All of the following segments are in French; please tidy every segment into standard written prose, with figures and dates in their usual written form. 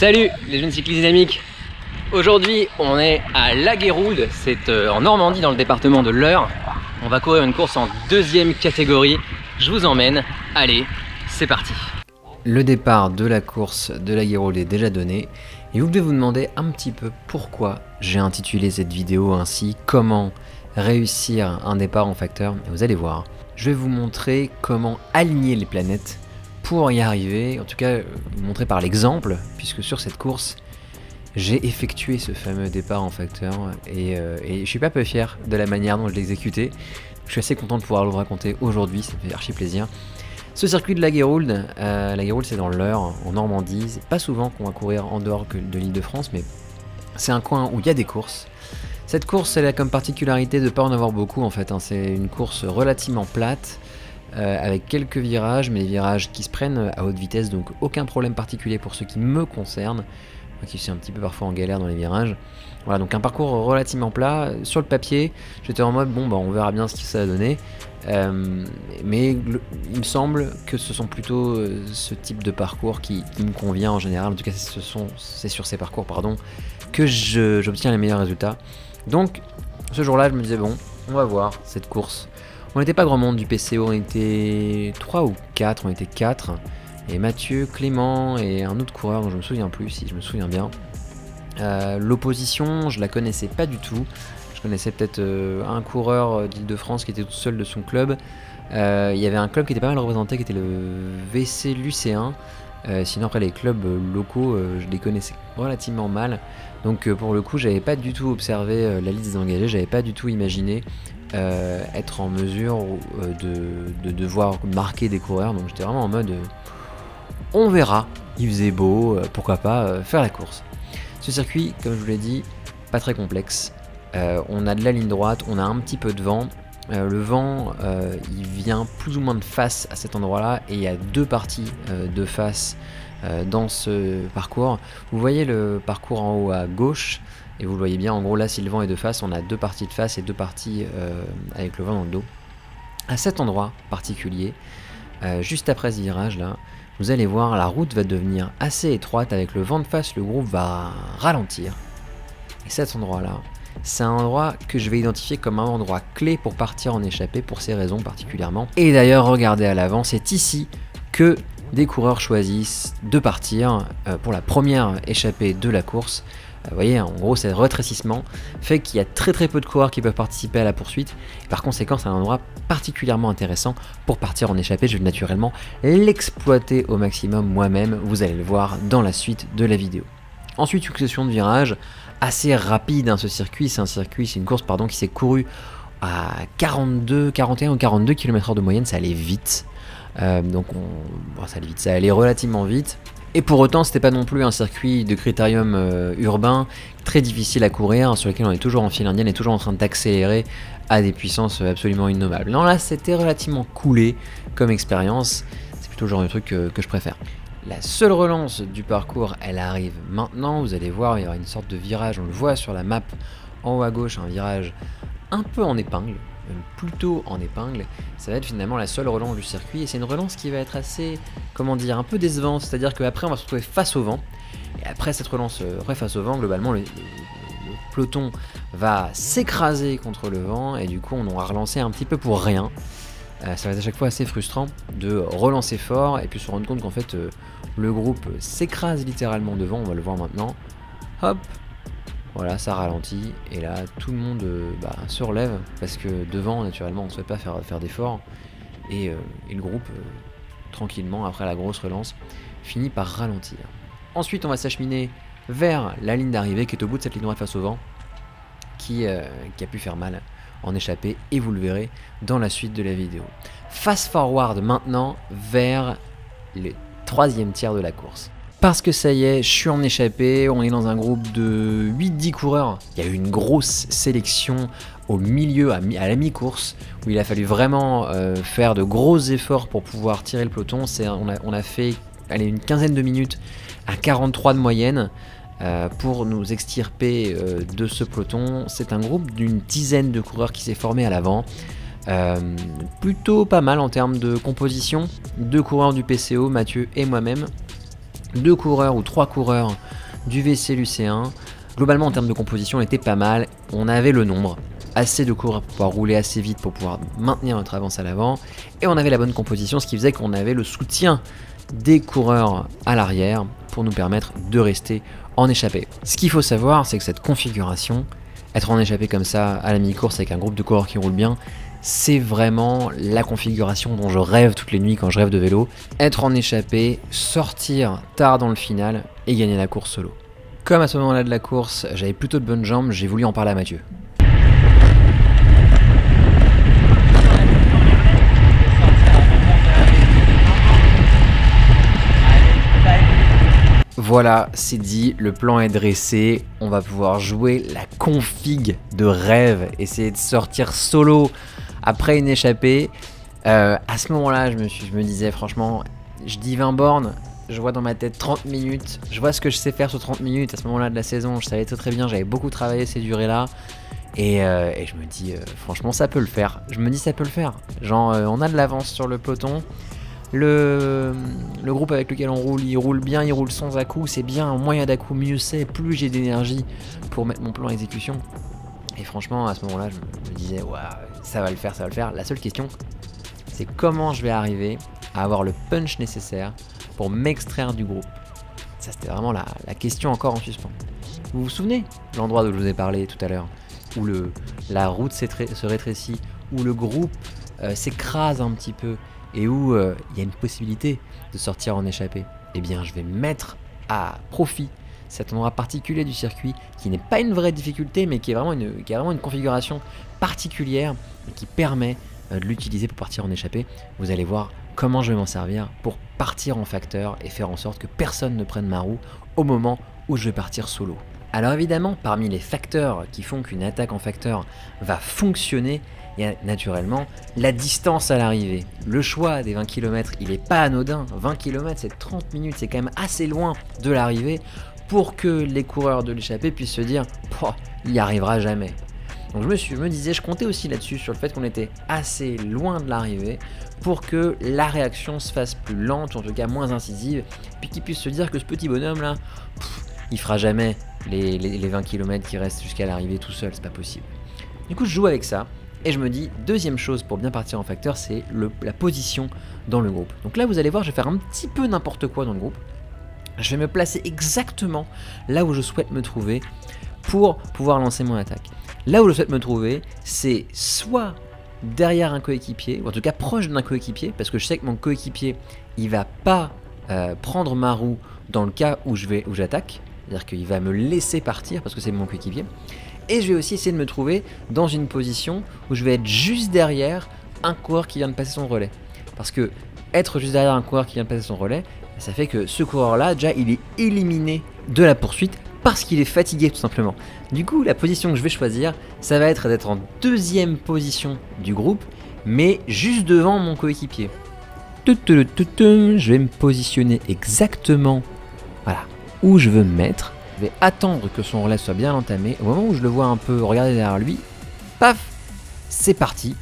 Salut les jeunes cyclistes dynamiques. Aujourd'hui on est à Laguéroult, c'est en Normandie dans le département de l'Eure. On va courir une course en deuxième catégorie. Je vous emmène, allez, c'est parti. Le départ de la course de Laguéroult est déjà donné et vous devez vous demander un petit peu pourquoi j'ai intitulé cette vidéo ainsi, comment réussir un départ en facteur. Et vous allez voir, je vais vous montrer comment aligner les planètes pour y arriver, en tout cas vous montrer par l'exemple, puisque sur cette course j'ai effectué ce fameux départ en facteur et je suis pas peu fier de la manière dont je l'ai exécuté. Je suis assez content de pouvoir le raconter aujourd'hui, ça me fait archi plaisir. Ce circuit de Laguéroult, c'est dans l'Eure, en Normandie. C'est pas souvent qu'on va courir en dehors de l'Île-de-France, mais c'est un coin où il y a des courses. Cette course, elle a comme particularité de ne pas en avoir beaucoup en fait, hein. C'est une course relativement plate, avec quelques virages, mais des virages qui se prennent à haute vitesse, donc aucun problème particulier pour ce qui me concerne. Moi qui suis un petit peu parfois en galère dans les virages. Voilà, donc un parcours relativement plat. Sur le papier, j'étais en mode, bon bah on verra bien ce que ça va donner. Mais il me semble que ce sont plutôt ce type de parcours qui me convient en général. En tout cas, c'est sur ces parcours que j'obtiens les meilleurs résultats. Donc, ce jour-là, je me disais, bon, on va voir cette course. On n'était pas grand monde du PCO, on était 3 ou 4, on était 4. Et Mathieu, Clément et un autre coureur dont je me souviens plus, si je me souviens bien. L'opposition, je la connaissais pas du tout. Je connaissais peut-être un coureur d'Île-de-France qui était tout seul de son club. Il y avait un club qui était pas mal représenté, qui était le VC Lucéen. Sinon après les clubs locaux, je les connaissais relativement mal. Donc pour le coup, j'avais pas du tout observé la liste des engagés, j'avais pas du tout imaginé être en mesure de devoir marquer des coureurs. Donc j'étais vraiment en mode on verra, il faisait beau, pourquoi pas faire la course. Ce circuit, comme je vous l'ai dit, pas très complexe. On a de la ligne droite, on a un petit peu de vent. Le vent, il vient plus ou moins de face à cet endroit-là, et il y a deux parties de face dans ce parcours. Vous voyez le parcours en haut à gauche, et vous le voyez bien, en gros là si le vent est de face, on a deux parties de face et deux parties avec le vent dans le dos. À cet endroit particulier, juste après ce virage là, vous allez voir, la route va devenir assez étroite. Avec le vent de face, le groupe va ralentir. Et cet endroit-là, c'est un endroit que je vais identifier comme un endroit clé pour partir en échappée, pour ces raisons particulièrement. Et d'ailleurs, regardez à l'avant, c'est ici que des coureurs choisissent de partir pour la première échappée de la course. Vous voyez, en gros, ce rétrécissement fait qu'il y a très peu de coureurs qui peuvent participer à la poursuite. Par conséquent, c'est un endroit particulièrement intéressant pour partir en échappée. Je vais naturellement l'exploiter au maximum moi-même. Vous allez le voir dans la suite de la vidéo. Ensuite, succession de virages assez rapide, hein, ce circuit. C'est une course qui s'est courue à 41 ou 42 km/h de moyenne. Ça allait vite. Ça allait vite, ça allait relativement vite. Et pour autant, c'était pas non plus un circuit de critérium urbain très difficile à courir, sur lequel on est toujours en file indienne et toujours en train d'accélérer à des puissances absolument innommables. Non, là, c'était relativement coolé comme expérience. C'est plutôt le genre de truc que je préfère. La seule relance du parcours, elle arrive maintenant. Vous allez voir, il y aura une sorte de virage, on le voit sur la map en haut à gauche, un virage un peu en épingle. Plutôt en épingle, ça va être finalement la seule relance du circuit, et c'est une relance qui va être assez, un peu décevante, c'est-à-dire qu'après on va se retrouver face au vent, et après cette relance face au vent, globalement le peloton va s'écraser contre le vent, et du coup on aura relancé un petit peu pour rien. Ça va être à chaque fois assez frustrant de relancer fort, et puis se rendre compte qu'en fait le groupe s'écrase littéralement devant, on va le voir maintenant, hop. Voilà, ça ralentit, et là tout le monde se relève, parce que devant naturellement on ne souhaite pas faire d'efforts, et le groupe tranquillement après la grosse relance finit par ralentir. Ensuite on va s'acheminer vers la ligne d'arrivée qui est au bout de cette ligne droite face au vent, qui a pu faire mal en échappée, et vous le verrez dans la suite de la vidéo. Fast forward maintenant vers le troisième tiers de la course. Parce que ça y est, je suis en échappée, on est dans un groupe de 8-10 coureurs. Il y a eu une grosse sélection au milieu, à la mi-course, où il a fallu vraiment faire de gros efforts pour pouvoir tirer le peloton. On a fait une quinzaine de minutes à 43 de moyenne pour nous extirper de ce peloton. C'est un groupe d'une dizaine de coureurs qui s'est formé à l'avant. Plutôt pas mal en termes de composition. 2 coureurs du PCO, Mathieu et moi-même. 2 coureurs ou 3 coureurs du VC Lucéen. Globalement, en termes de composition, on était pas mal. On avait le nombre, assez de coureurs pour pouvoir rouler assez vite, pour pouvoir maintenir notre avance à l'avant. Et on avait la bonne composition, ce qui faisait qu'on avait le soutien des coureurs à l'arrière pour nous permettre de rester en échappée. Ce qu'il faut savoir, c'est que cette configuration, être en échappée comme ça à la mi-course avec un groupe de coureurs qui roulent bien, c'est vraiment la configuration dont je rêve toutes les nuits quand je rêve de vélo. Être en échappée, sortir tard dans le final et gagner la course solo. Comme à ce moment-là de la course, j'avais plutôt de bonnes jambes, j'ai voulu en parler à Mathieu. Voilà, c'est dit, le plan est dressé, on va pouvoir jouer la config de rêve, essayer de sortir solo après une échappée. À ce moment-là, je me disais franchement, je dis 20 bornes, je vois dans ma tête 30 minutes, je vois ce que je sais faire sur 30 minutes à ce moment-là de la saison, je savais très bien, j'avais beaucoup travaillé ces durées-là. Et je me dis, franchement, ça peut le faire. Je me dis, ça peut le faire. Genre, on a de l'avance sur le peloton. Le groupe avec lequel on roule, il roule bien, il roule sans à-coups, c'est bien, moins il y a d'à-coups, mieux c'est, plus j'ai d'énergie pour mettre mon plan en exécution. Et franchement, à ce moment-là, je me disais, waouh, ça va le faire, ça va le faire. La seule question, c'est comment je vais arriver à avoir le punch nécessaire pour m'extraire du groupe. Ça, c'était vraiment la question encore en suspens. Vous vous souvenez de l'endroit dont je vous ai parlé tout à l'heure, où la route se rétrécit, où le groupe s'écrase un petit peu, et où il y a une possibilité de sortir en échappée. Eh bien, je vais mettre à profit cet endroit particulier du circuit qui n'est pas une vraie difficulté, mais qui a vraiment une configuration particulière et qui permet de l'utiliser pour partir en échappée. Vous allez voir comment je vais m'en servir pour partir en facteur et faire en sorte que personne ne prenne ma roue au moment où je vais partir solo. Alors évidemment, parmi les facteurs qui font qu'une attaque en facteur va fonctionner, il y a naturellement la distance à l'arrivée. Le choix des 20 km, il n'est pas anodin. 20 km, c'est 30 minutes, c'est quand même assez loin de l'arrivée pour que les coureurs de l'échappée puissent se dire « il n'y arrivera jamais ». Donc je me disais, je comptais aussi là-dessus, sur le fait qu'on était assez loin de l'arrivée pour que la réaction se fasse plus lente, ou en tout cas moins incisive, puis qu'ils puissent se dire que ce petit bonhomme-là, il fera jamais les 20 km qui restent jusqu'à l'arrivée tout seul, c'est pas possible. Du coup, je joue avec ça. Et je me dis, deuxième chose pour bien partir en facteur, c'est la position dans le groupe. Donc là, vous allez voir, je vais faire un petit peu n'importe quoi dans le groupe. Je vais me placer exactement là où je souhaite me trouver pour pouvoir lancer mon attaque. Là où je souhaite me trouver, c'est soit derrière un coéquipier, ou en tout cas proche d'un coéquipier, parce que je sais que mon coéquipier, il va pas prendre ma roue dans le cas où j'attaque, c'est-à-dire qu'il va me laisser partir parce que c'est mon coéquipier. Et je vais aussi essayer de me trouver dans une position où je vais être juste derrière un coureur qui vient de passer son relais. Parce que être juste derrière un coureur qui vient de passer son relais, ça fait que ce coureur-là, déjà, il est éliminé de la poursuite parce qu'il est fatigué tout simplement. Du coup, la position que je vais choisir, ça va être d'être en deuxième position du groupe, mais juste devant mon coéquipier. Je vais me positionner exactement où je veux me mettre. Je vais attendre que son relais soit bien entamé. Au moment où je le vois un peu regarder derrière lui, paf, c'est parti.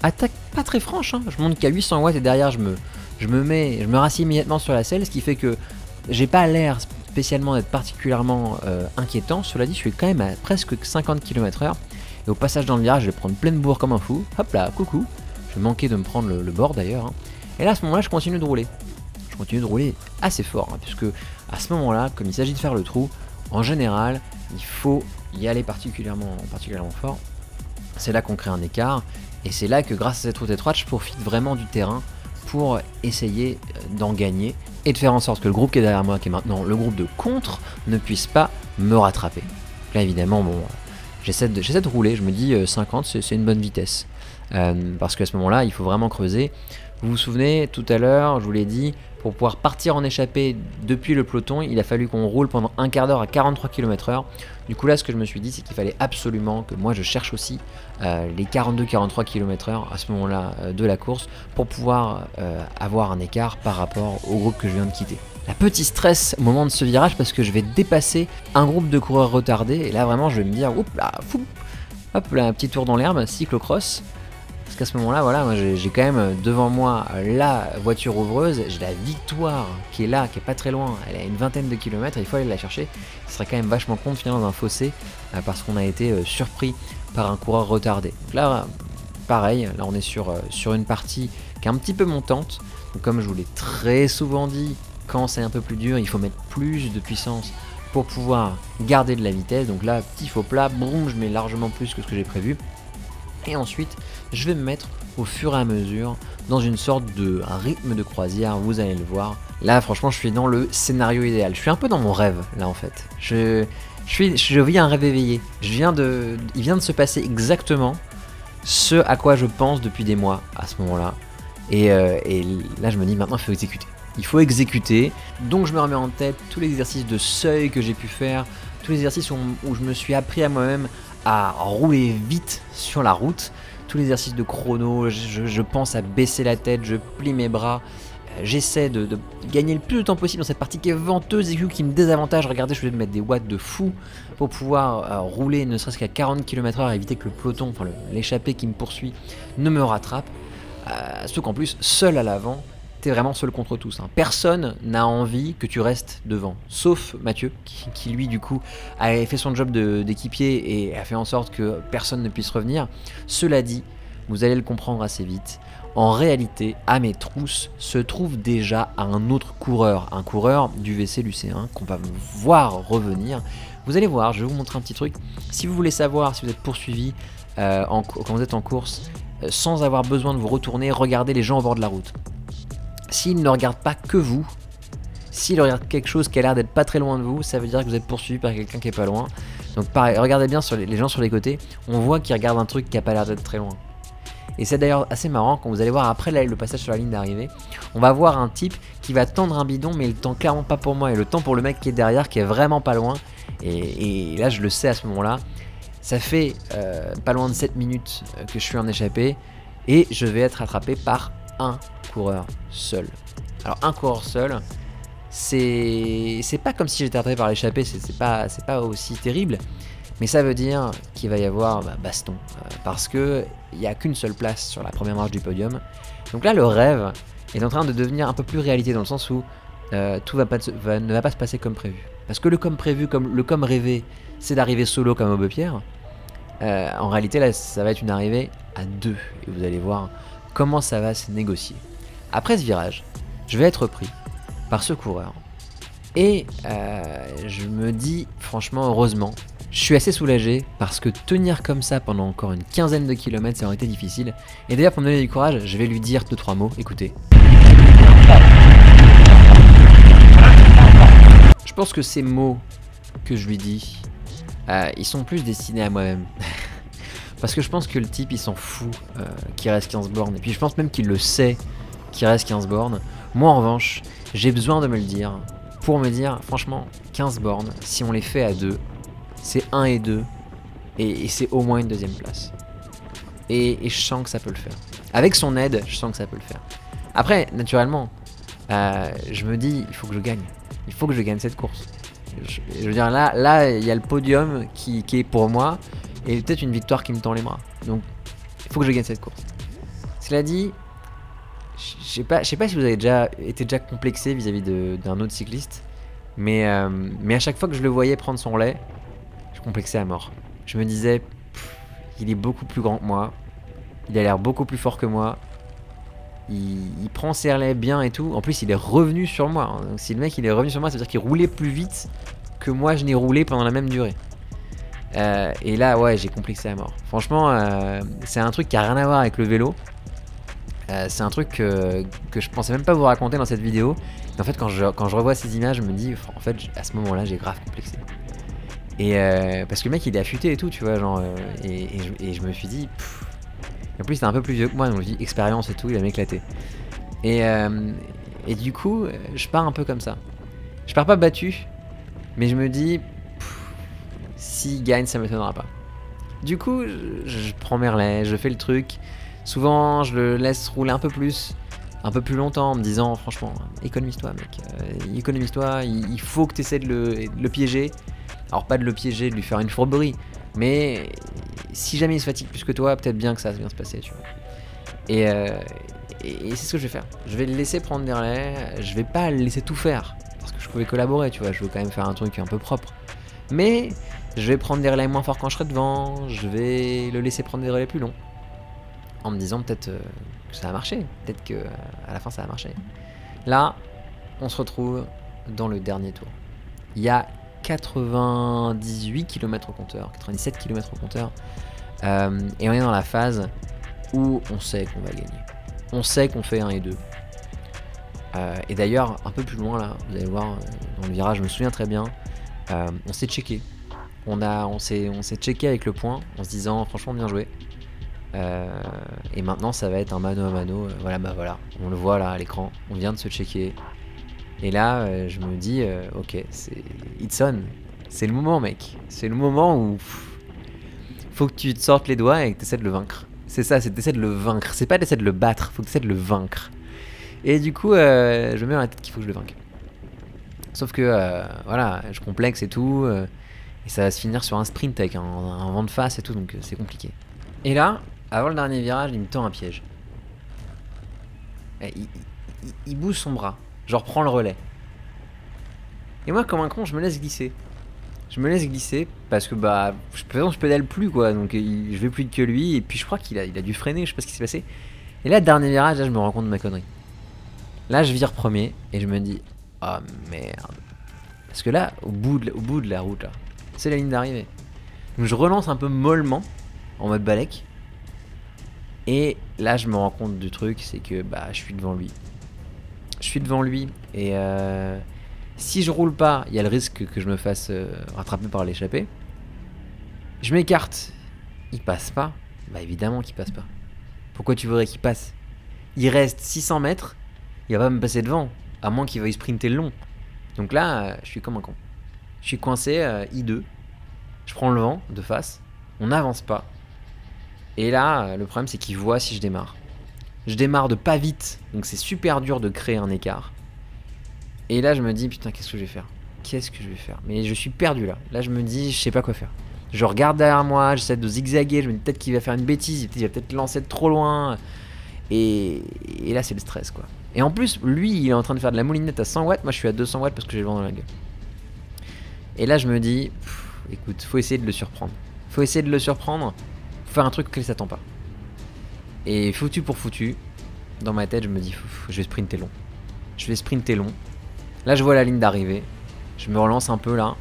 Attaque pas très franche, hein. Je monte qu'à 800 watts et derrière je me rassieds immédiatement sur la selle, ce qui fait que j'ai pas l'air spécialement d'être particulièrement inquiétant. Cela dit, je suis quand même à presque 50 km/h et au passage dans le virage, je vais prendre pleine bourre comme un fou. Hop là, coucou. Je vais manquer de me prendre le bord d'ailleurs. Hein. Et là, à ce moment-là, je continue de rouler. Je continue de rouler assez fort, hein, puisque à ce moment-là, comme il s'agit de faire le trou, en général, il faut y aller particulièrement fort. C'est là qu'on crée un écart, et c'est là que grâce à cette route étroite, je profite vraiment du terrain pour essayer d'en gagner, et de faire en sorte que le groupe qui est derrière moi, qui est maintenant le groupe de contre, ne puisse pas me rattraper. Là évidemment, bon, j'essaie de rouler, je me dis 50, c'est une bonne vitesse, parce qu'à ce moment-là, il faut vraiment creuser. Vous vous souvenez, tout à l'heure, je vous l'ai dit, pour pouvoir partir en échappée depuis le peloton, il a fallu qu'on roule pendant un quart d'heure à 43 km/h. Du coup là, ce que je me suis dit, c'est qu'il fallait absolument que moi je cherche aussi les 42-43 km/h à ce moment-là de la course pour pouvoir avoir un écart par rapport au groupe que je viens de quitter. La petit stress au moment de ce virage parce que je vais dépasser un groupe de coureurs retardés et là vraiment je vais me dire, oups là, fou, hop là, un petit tour dans l'herbe, cyclocross. Parce qu'à ce moment-là, voilà, moi j'ai quand même devant moi la voiture ouvreuse, j'ai la victoire qui est là, qui est pas très loin, elle est à une vingtaine de kilomètres, il faut aller la chercher. Ce serait quand même vachement con de finir dans un fossé parce qu'on a été surpris par un coureur retardé. Donc là, pareil, là on est sur une partie qui est un petit peu montante. Donc comme je vous l'ai très souvent dit, quand c'est un peu plus dur, il faut mettre plus de puissance pour pouvoir garder de la vitesse. Donc là, petit faux plat, boum, je mets largement plus que ce que j'ai prévu. Et ensuite, je vais me mettre au fur et à mesure dans une sorte de rythme de croisière, vous allez le voir. Là, franchement, je suis dans le scénario idéal. Je suis un peu dans mon rêve, là, en fait. Je vis un rêve éveillé. Il vient de se passer exactement ce à quoi je pense depuis des mois à ce moment-là. Et là, je me dis, maintenant, il faut exécuter. Il faut exécuter. Donc, je me remets en tête tous les exercices de seuil que j'ai pu faire, tous les exercices où je me suis appris à moi-même à rouler vite sur la route, tous les exercices de chrono, je pense à baisser la tête, je plie mes bras, j'essaie de gagner le plus de temps possible dans cette partie qui est venteuse et qui me désavantage. Regardez, je vais mettre des watts de fou pour pouvoir rouler ne serait-ce qu'à 40 km/h et éviter que le peloton, enfin l'échappée qui me poursuit, ne me rattrape. Sauf qu'en plus, seul à l'avant, t'es vraiment seul contre tous. Hein. Personne n'a envie que tu restes devant, sauf Mathieu, qui lui du coup a fait son job d'équipier et a fait en sorte que personne ne puisse revenir. Cela dit, vous allez le comprendre assez vite, en réalité, à mes trousses se trouve déjà un autre coureur, un coureur du WC Lucéen qu'on va voir revenir. Vous allez voir, je vais vous montrer un petit truc. Si vous voulez savoir si vous êtes poursuivi quand vous êtes en course, sans avoir besoin de vous retourner, regardez les gens au bord de la route. S'ils ne regardent pas que vous, s'ils regardent quelque chose qui a l'air d'être pas très loin de vous, ça veut dire que vous êtes poursuivi par quelqu'un qui est pas loin. Donc pareil, regardez bien sur les gens sur les côtés, on voit qu'ils regardent un truc qui a pas l'air d'être très loin. Et c'est d'ailleurs assez marrant quand vous allez voir après le passage sur la ligne d'arrivée, on va voir un type qui va tendre un bidon mais il le tend clairement pas pour moi et le tend pour le mec qui est derrière qui est vraiment pas loin. Et là je le sais à ce moment là, ça fait pas loin de 7 minutes que je suis en échappée et je vais être rattrapé par un coureur seul. Alors un coureur seul, c'est pas comme si j'étais rattrapé par l'échappée, c'est pas aussi terrible, mais ça veut dire qu'il va y avoir baston, parce que il n'y a qu'une seule place sur la première marche du podium. Donc là le rêve est en train de devenir un peu plus réalité dans le sens où tout ne va pas se passer comme prévu. Parce que le comme prévu, comme rêvé, c'est d'arriver solo comme Aubepierre. En réalité là ça va être une arrivée à deux et vous allez voir comment ça va se négocier. Après ce virage, je vais être pris par ce coureur. Et je me dis, franchement, heureusement, je suis assez soulagé parce que tenir comme ça pendant encore une quinzaine de kilomètres, ça aurait été difficile. Et d'ailleurs, pour me donner du courage, je vais lui dire 2-3 mots. Écoutez. Je pense que ces mots que je lui dis, ils sont plus destinés à moi-même. Parce que je pense que le type, il s'en fout qu'il reste 15 bornes. Et puis je pense même qu'il le sait qu'il reste 15 bornes. Moi, en revanche, j'ai besoin de me le dire pour me dire, franchement, 15 bornes, si on les fait à deux, c'est 1 et 2. Et c'est au moins une deuxième place. Et je sens que ça peut le faire. Avec son aide, je sens que ça peut le faire. Après, naturellement, je me dis, il faut que je gagne. Il faut que je gagne cette course. Je veux dire, là, il y a le podium qui est pour moi. Et peut-être une victoire qui me tend les bras. Donc, il faut que je gagne cette course. Cela dit, je sais pas si vous avez été complexé vis-à-vis d'un autre cycliste. Mais à chaque fois que je le voyais prendre son relais, je complexais à mort. Je me disais, il est beaucoup plus grand que moi. Il a l'air beaucoup plus fort que moi. Il prend ses relais bien et tout. En plus, il est revenu sur moi. Donc, si le mec il est revenu sur moi, ça veut dire qu'il roulait plus vite que moi je n'ai roulé pendant la même durée. Et là, ouais, j'ai complexé à mort. Franchement, c'est un truc qui a rien à voir avec le vélo. C'est un truc que je pensais même pas vous raconter dans cette vidéo. Et en fait, quand je revois ces images, je me dis, en fait, à ce moment-là, j'ai grave complexé. Et parce que le mec, il est affûté et tout, tu vois, genre. Et je me suis dit, en plus, il était un peu plus vieux que moi, donc je dis expérience et tout, il va m'éclater. Et du coup, je pars un peu comme ça. Je pars pas battu, mais je me dis. S'il gagne, ça ne m'étonnera pas. Du coup, je prends mes relais, je fais le truc. Souvent, je le laisse rouler un peu plus longtemps, en me disant, franchement, économise-toi, mec. Économise-toi, il faut que tu essaies de le piéger. Alors, pas de le piéger, de lui faire une fourberie. Mais si jamais il se fatigue plus que toi, peut-être bien que ça va bien se passer, tu vois. Et, et c'est ce que je vais faire. Je vais le laisser prendre des relais, je vais pas le laisser tout faire, parce que je pouvais collaborer, tu vois, je veux quand même faire un truc un peu propre. Mais je vais prendre des relais moins forts quand je serai devant, je vais le laisser prendre des relais plus longs. En me disant peut-être que ça a marché, peut-être que à la fin ça a marché. Là, on se retrouve dans le dernier tour. Il y a 98 km au compteur, 97 km au compteur, et on est dans la phase où on sait qu'on va gagner. On sait qu'on fait 1 et 2. Et d'ailleurs, un peu plus loin là, vous allez voir, dans le virage, je me souviens très bien, on s'est checké. On s'est checké avec le point, en se disant franchement bien joué. Et maintenant ça va être un mano à mano, voilà, bah voilà, on le voit là à l'écran, on vient de se checker. Et là, je me dis, ok, it's on, c'est le moment mec, c'est le moment où faut que tu te sortes les doigts et que tu essaies de le vaincre. C'est ça, c'est d'essayer de le vaincre, c'est pas d'essayer de le battre, faut que tu essaies de le vaincre. Et du coup, je me mets dans la tête qu'il faut que je le vainque. Sauf que, voilà, je complexe et tout, et ça va se finir sur un sprint avec un vent de face et tout, donc c'est compliqué. Et là, avant le dernier virage, il me tend un piège. Il bouge son bras. Je reprends le relais. Et moi, comme un con, je me laisse glisser. Je me laisse glisser parce que bah, je pédale plus quoi, donc je vais plus vite que lui. Et puis je crois qu'il a dû freiner, je sais pas ce qui s'est passé. Et là, dernier virage, là, je me rends compte de ma connerie. Là, je vire premier et je me dis, ah oh, merde. Parce que là, au bout de la route là, c'est la ligne d'arrivée. Donc je relance un peu mollement, en mode balèque. Et là, je me rends compte du truc, c'est que bah, je suis devant lui. Je suis devant lui et si je roule pas, il y a le risque que je me fasse rattraper par l'échappée. Je m'écarte, il passe pas. Bah évidemment qu'il passe pas. Pourquoi tu voudrais qu'il passe? Il reste 600 mètres, il va pas me passer devant, à moins qu'il veuille sprinter le long. Donc là, je suis comme un con. Je suis coincé, I2. Je prends le vent de face, on n'avance pas. Et là, le problème c'est qu'il voit si je démarre. Je démarre de pas vite, donc c'est super dur de créer un écart. Et là je me dis putain qu'est-ce que je vais faire? Qu'est-ce que je vais faire? Mais je suis perdu là. Là je me dis je sais pas quoi faire. Je regarde derrière moi, j'essaie de zigzaguer, je me dis peut-être qu'il va faire une bêtise, il va peut-être lancer de trop loin. Et là c'est le stress quoi. Et en plus lui il est en train de faire de la moulinette à 100 watts, moi je suis à 200 watts parce que j'ai le vent dans la gueule. Et là je me dis écoute, faut essayer de le surprendre. Faut essayer de le surprendre, faut faire un truc auquel il s'attend pas. Et foutu pour foutu, dans ma tête je me dis je vais sprinter long. Je vais sprinter long. Là je vois la ligne d'arrivée, je me relance un peu là,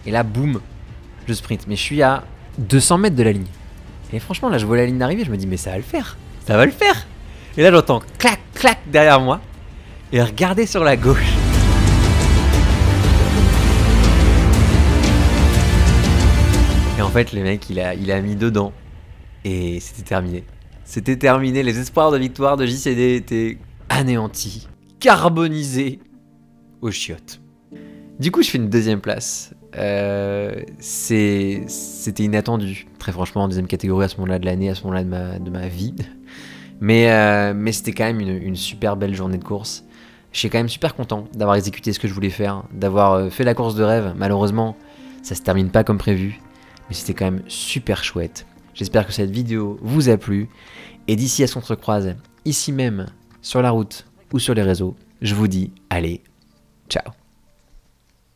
et là boum, je sprint. Mais je suis à 200 mètres de la ligne. Et franchement là je vois la ligne d'arrivée, je me dis mais ça va le faire, ça va le faire. Et là j'entends clac clac derrière moi, et regardez sur la gauche. Et en fait le mec il a mis dedans, et c'était terminé. C'était terminé, les espoirs de victoire de JCD étaient anéantis, carbonisés aux chiottes. Du coup, je fais une deuxième place. C'était inattendu, très franchement, en deuxième catégorie à ce moment-là de l'année, à ce moment-là de ma vie. Mais c'était quand même une super belle journée de course. Je suis quand même super content d'avoir exécuté ce que je voulais faire, d'avoir fait la course de rêve. Malheureusement, ça se termine pas comme prévu, mais c'était quand même super chouette. J'espère que cette vidéo vous a plu. Et d'ici à ce qu'on se recroise ici même, sur la route ou sur les réseaux, je vous dis, allez, ciao.